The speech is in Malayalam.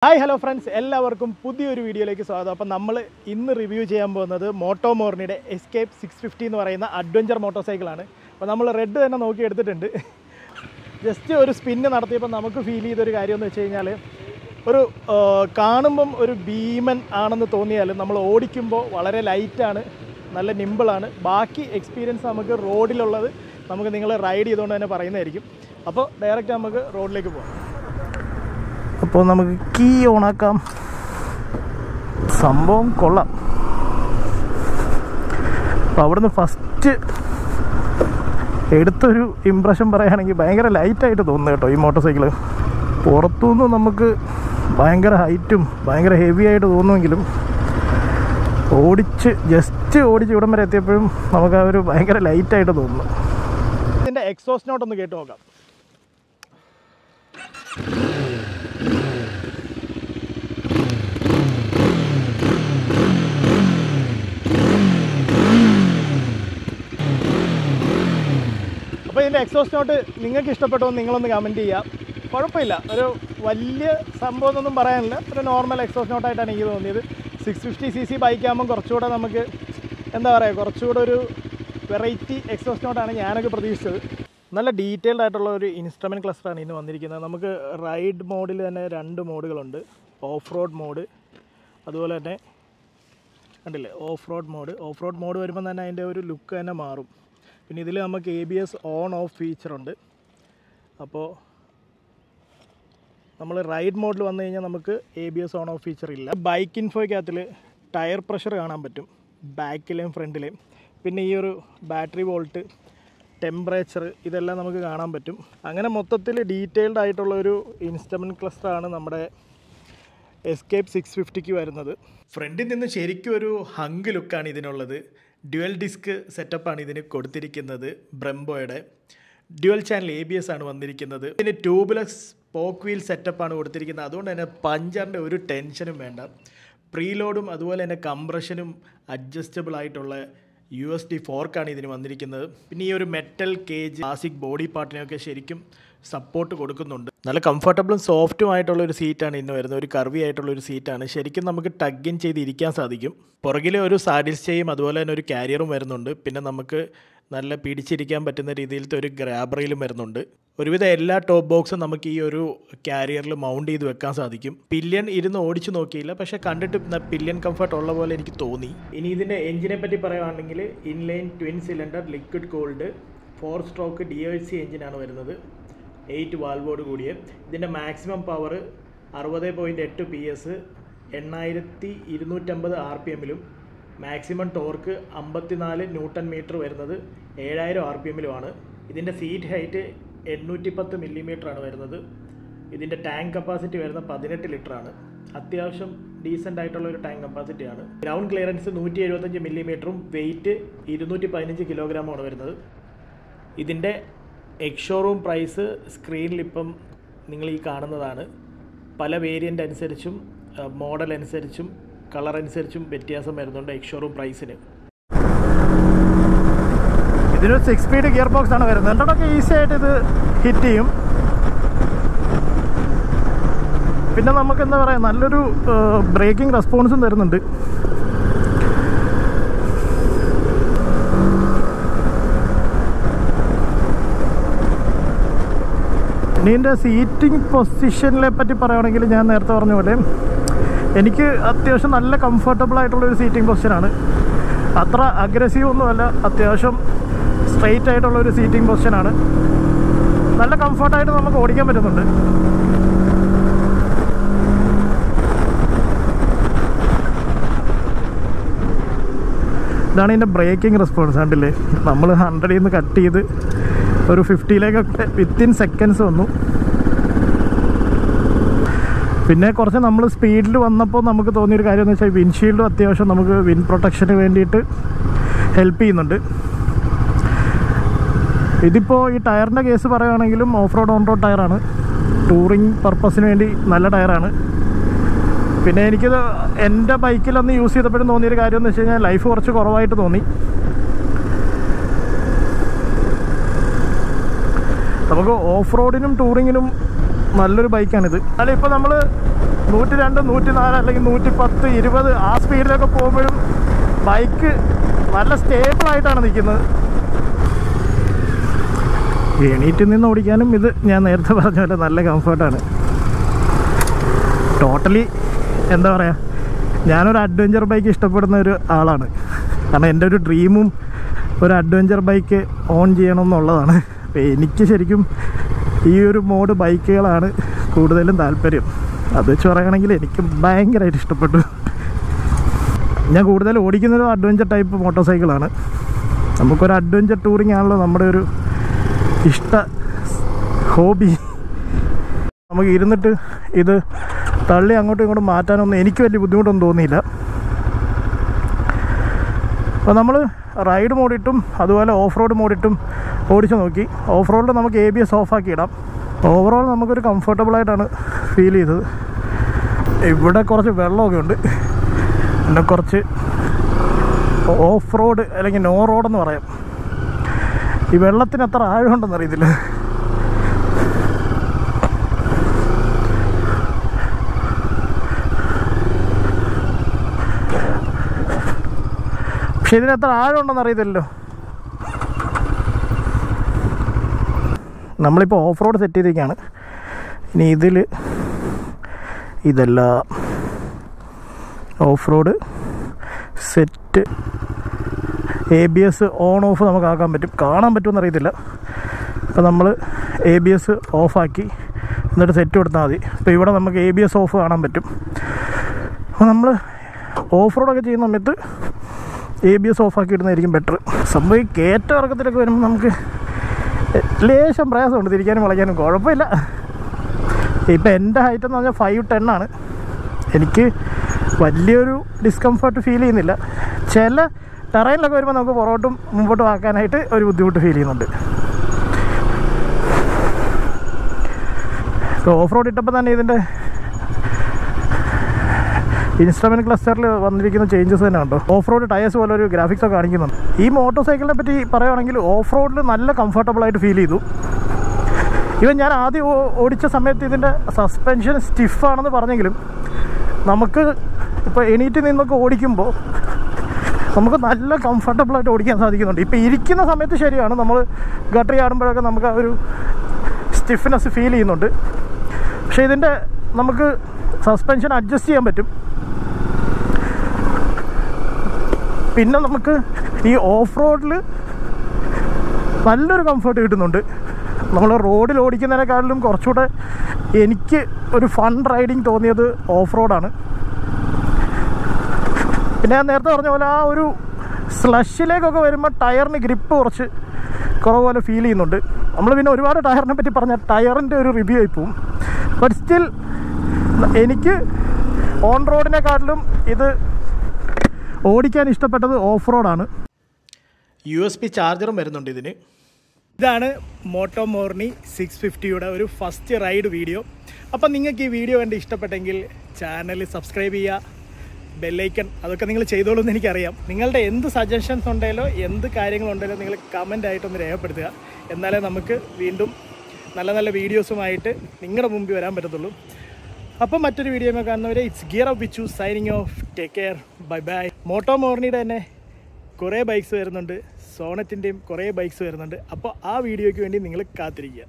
Hi, hello friends. എല്ലാവർക്കും പുതിയൊരു വീഡിയോയിലേക്ക് സ്വാഗതം. അപ്പോൾ നമ്മൾ ഇന്ന് റിവ്യൂ ചെയ്യാൻ പോകുന്നത് മോട്ടോ മോർണിയുടെ എസ്കേപ്പ് 650 എന്ന് പറയുന്ന അഡ്വഞ്ചർ മോട്ടോർസൈക്കിളാണ്. അപ്പോൾ നമ്മൾ റെഡ് തന്നെ നോക്കി എടുത്തിട്ടുണ്ട്. ജസ്റ്റ് ഒരു സ്പിന്ന് നടത്തിയപ്പോൾ നമുക്ക് ഫീൽ ചെയ്തൊരു കാര്യം എന്ന് വെച്ച് കഴിഞ്ഞാൽ ഒരു കാണുമ്പം ഒരു ഭീമൻ ആണെന്ന് തോന്നിയാലും നമ്മൾ ഓടിക്കുമ്പോൾ വളരെ ലൈറ്റാണ്, നല്ല നിമ്പിളാണ്. ബാക്കി എക്സ്പീരിയൻസ് നമുക്ക് റോഡിലുള്ളത് നമുക്ക് നിങ്ങൾ റൈഡ് ചെയ്തുകൊണ്ട് തന്നെ പറയുന്നതായിരിക്കും. അപ്പോൾ ഡയറക്റ്റ് നമുക്ക് റോഡിലേക്ക് പോകാം. അപ്പോൾ നമുക്ക് കീ ഓണാക്കാം. സംഭവം കൊള്ളാം. അപ്പോൾ അവിടുന്ന് ഫസ്റ്റ് എടുത്തൊരു ഇമ്പ്രഷൻ പറയുകയാണെങ്കിൽ ഭയങ്കര ലൈറ്റായിട്ട് തോന്നുന്നു കേട്ടോ ഈ മോട്ടോർ സൈക്കിൾ. പുറത്തുനിന്ന് നമുക്ക് ഭയങ്കര ഹൈറ്റും ഭയങ്കര ഹെവി ആയിട്ട് തോന്നുമെങ്കിലും ജസ്റ്റ് ഓടിച്ച് ഇവിടം വരെ എത്തിയപ്പോഴും നമുക്ക് ആ ഒരു ഭയങ്കര ലൈറ്റായിട്ട് തോന്നുന്നു. ഇതിൻ്റെ എക്സോസ്റ്റ് നോട്ടൊന്ന് കേട്ട് നോക്കാം. അപ്പോൾ ഇതിൻ്റെ എക്സോസ്റ്റ് നോട്ട് നിങ്ങൾക്ക് ഇഷ്ടപ്പെട്ടോ നിങ്ങളൊന്ന് കമൻറ്റ് ചെയ്യാം. കുഴപ്പമില്ല, ഒരു വലിയ സംഭവമൊന്നും പറയാനില്ല. ഒരു നോർമൽ എക്സോസ്റ്റ് നോട്ടായിട്ടാണ് എനിക്ക് തോന്നിയത്. 650cc ബൈക്കാകുമ്പം കുറച്ചുകൂടെ നമുക്ക് എന്താ പറയുക, കുറച്ചുകൂടെ ഒരു വെറൈറ്റി എക്സോസ്റ്റ് നോട്ടാണ് ഞാനൊക്കെ പ്രതീക്ഷിച്ചത്. നല്ല ഡീറ്റെയിൽഡ് ആയിട്ടുള്ള ഒരു ഇൻസ്ട്രുമെൻറ്റ് ക്ലസ്റ്ററാണ് ഇന്ന് വന്നിരിക്കുന്നത്. നമുക്ക് റൈഡ് മോഡിൽ തന്നെ 2 മോഡുകളുണ്ട്. ഓഫ് റോഡ് മോഡ്, അതുപോലെ തന്നെ കണ്ടില്ലേ ഓഫ് റോഡ് മോഡ് വരുമ്പോൾ തന്നെ അതിൻ്റെ ഒരു ലുക്ക് തന്നെ മാറും. പിന്നെ ഇതിൽ നമുക്ക് ABS ഓൺ ഓഫ് ഫീച്ചറുണ്ട്. അപ്പോൾ നമ്മൾ റൈഡ് മോഡിൽ വന്നു കഴിഞ്ഞാൽ നമുക്ക് ABS ഓൺ ഓഫ് ഫീച്ചർ ഇല്ല. ബൈക്ക് ഇൻഫോയ്ക്കകത്തിൽ ടയർ പ്രഷർ കാണാൻ പറ്റും, ബാക്കിലെയും ഫ്രണ്ടിലെയും. പിന്നെ ഈ ഒരു ബാറ്ററി വോൾട്ട്, ടെമ്പറേച്ചർ, ഇതെല്ലാം നമുക്ക് കാണാൻ പറ്റും. അങ്ങനെ മൊത്തത്തിൽ ഡീറ്റെയിൽഡ് ആയിട്ടുള്ളൊരു ഇൻസ്ട്രുമെൻറ്റ് ക്ലസ്റ്ററാണ് നമ്മുടെ എസ്കേപ്പ് 650ക്ക് വരുന്നത്. ഫ്രണ്ടിൽ നിന്ന് ശരിക്കും ഒരു ഹങ്ക് ലുക്കാണ് ഇതിനുള്ളത്. ഡ്യുവൽ ഡിസ്ക് സെറ്റപ്പാണ് ഇതിന് കൊടുത്തിരിക്കുന്നത്. ബ്രെംബോയുടെ ഡ്യുവൽ ചാനൽ ABS ആണ് വന്നിരിക്കുന്നത്. ഇതിന് ട്യൂബ്ലെസ് സ്പോക്ക് വീൽ സെറ്റപ്പാണ് കൊടുത്തിരിക്കുന്നത്. അതുകൊണ്ട് തന്നെ പഞ്ചറിൻ്റെ ഒരു ടെൻഷനും വേണ്ട. പ്രീലോഡും അതുപോലെ തന്നെ കംപ്രഷനും അഡ്ജസ്റ്റബിൾ ആയിട്ടുള്ള USD ഫോർക്കാണ് ഇതിന് വന്നിരിക്കുന്നത്. പിന്നെ ഈ ഒരു മെറ്റൽ കേജ് ക്ലാസിക് ബോഡി പാർട്ടിനൊക്കെ ശരിക്കും സപ്പോർട്ട് കൊടുക്കുന്നുണ്ട്. നല്ല കംഫർട്ടബിളും സോഫ്റ്റും ആയിട്ടുള്ള ഒരു സീറ്റാണ് ഇന്ന് വരുന്നത്. ഒരു കർവി ആയിട്ടുള്ള ഒരു സീറ്റാണ്. ശരിക്കും നമുക്ക് ടഗ് ഇൻ ചെയ്ത് ഇരിക്കാൻ സാധിക്കും. പുറകിൽ ഒരു സാഡിൽ സ്റ്റേയും അതുപോലെ തന്നെ ഒരു കാരിയറും വരുന്നുണ്ട്. പിന്നെ നമുക്ക് നല്ല പിടിച്ചിരിക്കാൻ പറ്റുന്ന രീതിയിലത്തെ ഒരു ഗ്രാബ് റെയിലും വരുന്നുണ്ട്. ഒരുവിധം എല്ലാ ടോപ്പ് ബോക്സും നമുക്ക് ഈ ഒരു കാരിയറിൽ മൗണ്ട് ചെയ്ത് വെക്കാൻ സാധിക്കും. പില്യൺ ഇരുന്ന് ഓടിച്ചു നോക്കിയില്ല, പക്ഷേ കണ്ടിട്ട് പില്യൺ കംഫർട്ട് ഉള്ള പോലെ എനിക്ക് തോന്നി. ഇനി ഇതിൻ്റെ എഞ്ചിനെ പറ്റി പറയുകയാണെങ്കിൽ inline twin cylinder liquid cooled 4 stroke DOHC എഞ്ചിനാണ് വരുന്നത്. 8 വാൽവോട് കൂടിയ. ഇതിൻ്റെ മാക്സിമം പവർ 60.8 PS, 8250 RPMലും മാക്സിമം ടോർക്ക് 54 ന്യൂട്ടൺ മീറ്റർ വരുന്നത് 7000 RPMലുമാണ്. ഇതിൻ്റെ സീറ്റ് ഹൈറ്റ് 810 മില്ലിമീറ്ററാണ് വരുന്നത്. ഇതിൻ്റെ ടാങ്ക് കപ്പാസിറ്റി വരുന്നത് 18 ലിറ്ററാണ്. അത്യാവശ്യം ഡീസൻ്റ് ആയിട്ടുള്ള ഒരു ടാങ്ക് കപ്പാസിറ്റിയാണ്. ഗ്രൗണ്ട് ക്ലിയറൻസ് 175 മില്ലിമീറ്ററും വെയ്റ്റ് 215 കിലോഗ്രാമാണ് വരുന്നത്. ഇതിൻ്റെ എക്സ്ഷോറൂം പ്രൈസ് സ്ക്രീനിൽ ഇപ്പം നിങ്ങൾ ഈ കാണുന്നതാണ്. പല വേരിയൻ്റ് അനുസരിച്ചും മോഡൽ അനുസരിച്ചും കളർ അനുസരിച്ചും വ്യത്യാസം വരുന്നുണ്ട് എക്സ്ഷോറൂം പ്രൈസിന്. ഇതിനൊരു 6 സ്പീഡ് ഗിയർ ബോക്സ് ആണ് വരുന്നത്. രണ്ടൊക്കെ ഈസി ആയിട്ട് ഇത് ഹിറ്റ് ചെയ്യും. പിന്നെ നമുക്ക് എന്താ പറയുക, നല്ലൊരു ബ്രേക്കിംഗ് റെസ്പോൺസും തരുന്നുണ്ട്. ഇനി ഇതിൻ്റെ സീറ്റിംഗ് പൊസിഷനിലെ പറ്റി പറയുകയാണെങ്കിൽ ഞാൻ നേരത്തെ പറഞ്ഞ പോലെ എനിക്ക് അത്യാവശ്യം നല്ല കംഫർട്ടബിൾ ആയിട്ടുള്ളൊരു സീറ്റിംഗ് പൊസിഷനാണ്. അത്ര അഗ്രസീവ് ഒന്നുമല്ല, അത്യാവശ്യം സ്ട്രെയിറ്റ് ആയിട്ടുള്ളൊരു സീറ്റിംഗ് പൊസിഷനാണ്. നല്ല കംഫർട്ടായിട്ട് നമുക്ക് ഓടിക്കാൻ പറ്റുന്നുണ്ട്. ഇതാണ് ഇതിൻ്റെ ബ്രേക്കിംഗ് റെസ്പോൺസ്. കണ്ടില്ലേ, നമ്മൾ 100ൽ നിന്ന് കട്ട് ചെയ്ത് ഒരു 50ലേക്കൊക്കെ വിത്തിൻ സെക്കൻഡ്സ് വന്നു. പിന്നെ കുറച്ച് നമ്മൾ സ്പീഡിൽ വന്നപ്പോൾ നമുക്ക് തോന്നിയൊരു കാര്യം എന്ന് വെച്ചാൽ വിൻഷീൽഡും അത്യാവശ്യം നമുക്ക് വിൻഡ് പ്രൊട്ടക്ഷന് വേണ്ടിയിട്ട് ഹെൽപ്പ് ചെയ്യുന്നുണ്ട്. ഇതിപ്പോൾ ഈ ടയറിൻ്റെ കേസ് പറയുകയാണെങ്കിലും ഓഫ് റോഡ് ഓൺ റോഡ് ടയറാണ്. ടൂറിങ് പർപ്പസിന് വേണ്ടി നല്ല ടയറാണ്. പിന്നെ എനിക്കിത് എൻ്റെ ബൈക്കിലൊന്ന് യൂസ് ചെയ്തപ്പോഴും തോന്നിയൊരു കാര്യം എന്ന് വെച്ച് കഴിഞ്ഞാൽ ലൈഫ് കുറച്ച് കുറവായിട്ട് തോന്നി. നമുക്ക് ഓഫ് റോഡിനും ടൂറിങ്ങിനും നല്ലൊരു ബൈക്കാണിത്. അല്ല ഇപ്പോൾ നമ്മൾ 102, 104 അല്ലെങ്കിൽ 110, 20 ആ സ്പീഡിലൊക്കെ പോകുമ്പോഴും ബൈക്ക് നല്ല സ്റ്റേബിളായിട്ടാണ് നിൽക്കുന്നത്. എണീറ്റ് നിന്ന് ഓടിക്കാനും ഇത് ഞാൻ നേരത്തെ പറഞ്ഞ പോലെ നല്ല കംഫർട്ടാണ്. ടോട്ടലി എന്താ പറയുക, ഞാനൊരു അഡ്വഞ്ചർ ബൈക്ക് ഇഷ്ടപ്പെടുന്ന ഒരു ആളാണ്. കാരണം എൻ്റെ ഒരു ഡ്രീമും ഒരു അഡ്വഞ്ചർ ബൈക്ക് ഓൺ ചെയ്യണം എന്നുള്ളതാണ്. അപ്പോൾ എനിക്ക് ശരിക്കും ഈ ഒരു മോഡ് ബൈക്കുകളാണ് കൂടുതലും താല്പര്യം. അത് വെച്ച് പറയുകയാണെങ്കിൽ എനിക്ക് ഭയങ്കരമായിട്ട് ഇഷ്ടപ്പെട്ടു. ഞാൻ കൂടുതൽ ഓടിക്കുന്നൊരു അഡ്വഞ്ചർ ടൈപ്പ് മോട്ടോർ സൈക്കിളാണ്. നമുക്കൊരു അഡ്വഞ്ചർ ടൂറിങ് ആണല്ലോ നമ്മുടെ ഒരു ഇഷ്ട ഹോബി. നമുക്ക് ഇരുന്നിട്ട് ഇത് തള്ളി അങ്ങോട്ടും ഇങ്ങോട്ടും മാറ്റാനൊന്നും എനിക്ക് വലിയ ബുദ്ധിമുട്ടൊന്നും തോന്നിയില്ല. അപ്പോൾ നമ്മൾ റൈഡ് മോഡിട്ടും അതുപോലെ ഓഫ് റോഡ് മോഡിട്ടും ഓടിച്ച് നോക്കി. ഓഫ് റോഡിൽ നമുക്ക് ABS ഓഫാക്കി ഇടാം. ഓവറോൾ നമുക്കൊരു കംഫർട്ടബിളായിട്ടാണ് ഫീൽ ചെയ്തത്. ഇവിടെ കുറച്ച് വെള്ളമൊക്കെ ഉണ്ട്, പിന്നെ കുറച്ച് ഓഫ് റോഡ് അല്ലെങ്കിൽ നോ റോഡെന്ന് പറയാം. ഈ വെള്ളത്തിന് അത്ര ആഴമുണ്ടെന്ന് അറിയത്തില്ല. പക്ഷെ ഇതിനെത്ര ആഴമുണ്ടെന്ന് അറിയത്തില്ലല്ലോ. നമ്മളിപ്പോൾ ഓഫ് റോഡ് സെറ്റ് ചെയ്തിരിക്കുകയാണ്. ഇനി ഇതെല്ലാം off road set ABS on of നമുക്ക് ആക്കാൻ പറ്റും. കാണാൻ പറ്റുമെന്ന് അറിയത്തില്ല. അപ്പോൾ നമ്മൾ ABS ഓഫാക്കി എന്നിട്ട് സെറ്റ് കൊടുത്താൽ മതി. അപ്പോൾ ഇവിടെ നമുക്ക് ABS ഓഫ് കാണാൻ പറ്റും. അപ്പോൾ നമ്മൾ ഓഫ് റോഡൊക്കെ ചെയ്യുന്ന സമയത്ത് ABS ഓഫാക്കി ഇടുന്നതായിരിക്കും ബെറ്റർ. സംഭവം ഈ കയറ്റ ഇറക്കത്തിലൊക്കെ വരുമ്പോൾ നമുക്ക് ലേശം പ്രയാസമുണ്ട് തിരിക്കാനും വളയ്ക്കാനും. കുഴപ്പമില്ല. ഇപ്പം എൻ്റെ ഹൈറ്റ് എന്ന് പറഞ്ഞാൽ 5'10" ആണ്. എനിക്ക് വലിയൊരു ഡിസ്കംഫർട്ട് ഫീൽ ചെയ്യുന്നില്ല. ചില ടെറൈനിലൊക്കെ വരുമ്പോൾ നമുക്ക് പുറകോട്ടും മുമ്പോട്ടും ആക്കാനായിട്ട് ഒരു ബുദ്ധിമുട്ട് ഫീൽ ചെയ്യുന്നുണ്ട്. ഇപ്പോൾ ഓഫ് റോഡ് ഇട്ടപ്പോൾ തന്നെ ഇതിൻ്റെ ഇൻസ്ട്രുമെൻറ്റ് ക്ലസ്റ്ററിൽ വന്നിരിക്കുന്ന ചേഞ്ചസ് തന്നെ ഉണ്ടോ. ഓഫ് റോഡ് ടയേഴ്സ് പോലെ ഒരു ഗ്രാഫിക്സൊക്കെ കാണിക്കുന്നുണ്ട്. ഈ മോട്ടോർ സൈക്കിളിനെ പറ്റി പറയുകയാണെങ്കിൽ ഓഫ് റോഡിൽ നല്ല കംഫർട്ടബിളായിട്ട് ഫീൽ ചെയ്തു. ഇവൻ ഞാൻ ആദ്യം ഓടിച്ച സമയത്ത് ഇതിൻ്റെ സസ്പെൻഷൻ സ്റ്റിഫാണെന്ന് പറഞ്ഞെങ്കിലും നമുക്ക് ഇപ്പോൾ എണീറ്റ് നിന്നൊക്കെ ഓടിക്കുമ്പോൾ നമുക്ക് നല്ല കംഫർട്ടബിളായിട്ട് ഓടിക്കാൻ സാധിക്കുന്നുണ്ട്. ഇപ്പോൾ ഇരിക്കുന്ന സമയത്ത് ശരിയാണ്, നമ്മൾ ഗട്ടറി ആടുമ്പോഴൊക്കെ നമുക്ക് ആ ഒരു സ്റ്റിഫ്നെസ് ഫീൽ ചെയ്യുന്നുണ്ട്. പക്ഷേ ഇതിൻ്റെ നമുക്ക് സസ്പെൻഷൻ അഡ്ജസ്റ്റ് ചെയ്യാൻ പറ്റും. പിന്നെ നമുക്ക് ഈ ഓഫ് റോഡിൽ നല്ലൊരു കംഫർട്ട് കിട്ടുന്നുണ്ട്. നമ്മൾ റോഡിൽ ഓടിക്കുന്നതിനേക്കാളും കുറച്ചുകൂടെ എനിക്ക് ഒരു ഫൺ റൈഡിങ് തോന്നിയത് ഓഫ് റോഡാണ്. പിന്നെ ഞാൻ നേരത്തെ പറഞ്ഞ പോലെ ആ ഒരു സ്ലഷിലേക്കൊക്കെ വരുമ്പോൾ ടയറിന് ഗ്രിപ്പ് കുറച്ച് കുറവ് പോലെ ഫീൽ ചെയ്യുന്നുണ്ട്. നമ്മൾ പിന്നെ ഒരുപാട് ടയറിനെ പറ്റി പറഞ്ഞാൽ ടയറിൻ്റെ ഒരു റിവ്യൂ ആയി പോവും. ബട്ട് സ്റ്റിൽ എനിക്ക് ഓൺ റോഡിനെക്കാട്ടിലും ഇത് ഓടിക്കാൻ ഇഷ്ടപ്പെട്ടത് ഓഫ് റോഡാണ്. USB ചാർജറും വരുന്നുണ്ട് ഇതിന്. ഇതാണ് മോട്ടോ മോർണി 650യുടെ ഒരു ഫസ്റ്റ് റൈഡ് വീഡിയോ. അപ്പം നിങ്ങൾക്ക് ഈ വീഡിയോ കണ്ട് ഇഷ്ടപ്പെട്ടെങ്കിൽ ചാനൽ സബ്സ്ക്രൈബ് ചെയ്യുക, ബെല്ലൈക്കൺ അതൊക്കെ നിങ്ങൾ ചെയ്തോളൂ എന്ന് എനിക്കറിയാം. നിങ്ങളുടെ എന്ത് സജഷൻസ് ഉണ്ടെങ്കിലോ എന്ത് കാര്യങ്ങളുണ്ടെങ്കിലോ നിങ്ങൾ കമൻ്റ് ആയിട്ടൊന്ന് രേഖപ്പെടുത്തുക. എന്നാലേ നമുക്ക് വീണ്ടും നല്ല നല്ല വീഡിയോസുമായിട്ട് നിങ്ങളുടെ മുമ്പിൽ വരാൻ പറ്റത്തുള്ളൂ. അപ്പം മറ്റൊരു വീഡിയോ കാണുന്നവരെ it's gear up which signing off. Take care, bye bye. Moto മോർണിയുടെ തന്നെ കുറേ ബൈക്സ് വരുന്നുണ്ട്, സോണറ്റിൻ്റെയും കുറേ ബൈക്സ് വരുന്നുണ്ട്. അപ്പോൾ ആ വീഡിയോയ്ക്ക് വേണ്ടി നിങ്ങൾ കാത്തിരിക്കുക.